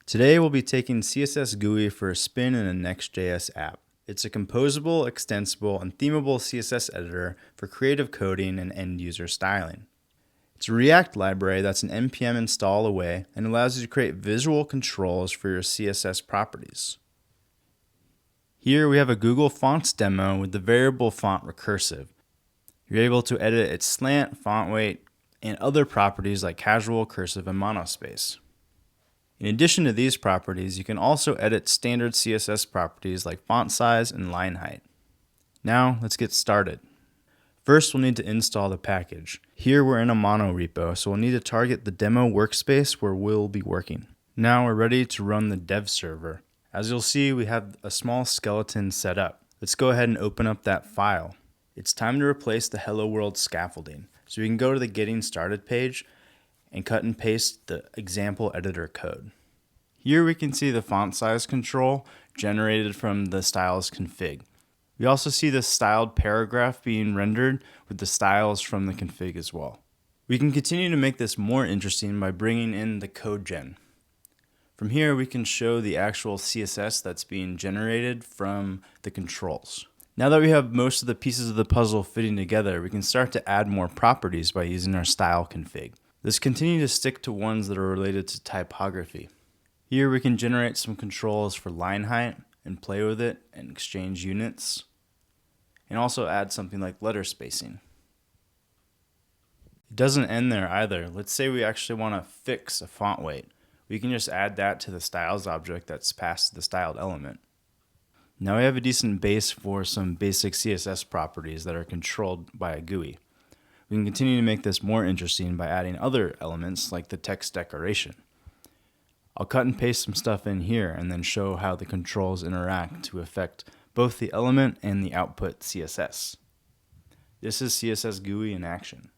Today we'll be taking CSS GUI for a spin in a Next.js app. It's a composable, extensible, and themable CSS editor for creative coding and end-user styling. It's a React library that's an npm install away and allows you to create visual controls for your CSS properties. Here we have a Google Fonts demo with the variable font recursive. You're able to edit its slant, font weight, and other properties like casual, cursive, and monospace. In addition to these properties, you can also edit standard CSS properties like font size and line height. Now, let's get started. First, we'll need to install the package. Here we're in a mono repo, so we'll need to target the demo workspace where we'll be working. Now we're ready to run the dev server. As you'll see, we have a small skeleton set up. Let's go ahead and open up that file. It's time to replace the Hello World scaffolding. So we can go to the Getting Started page and cut and paste the example editor code. Here we can see the font size control generated from the styles config. We also see the styled paragraph being rendered with the styles from the config as well. We can continue to make this more interesting by bringing in the code gen. From here we can show the actual CSS that's being generated from the controls. Now that we have most of the pieces of the puzzle fitting together, we can start to add more properties by using our style config. Let's continue to stick to ones that are related to typography. Here we can generate some controls for line height and play with it and exchange units, and also add something like letter spacing. It doesn't end there either. Let's say we actually want to fix a font weight. We can just add that to the styles object that's passed to the styled element. Now we have a decent base for some basic CSS properties that are controlled by a GUI. We can continue to make this more interesting by adding other elements like the text decoration. I'll cut and paste some stuff in here and then show how the controls interact to affect both the element and the output CSS. This is CSS GUI in action.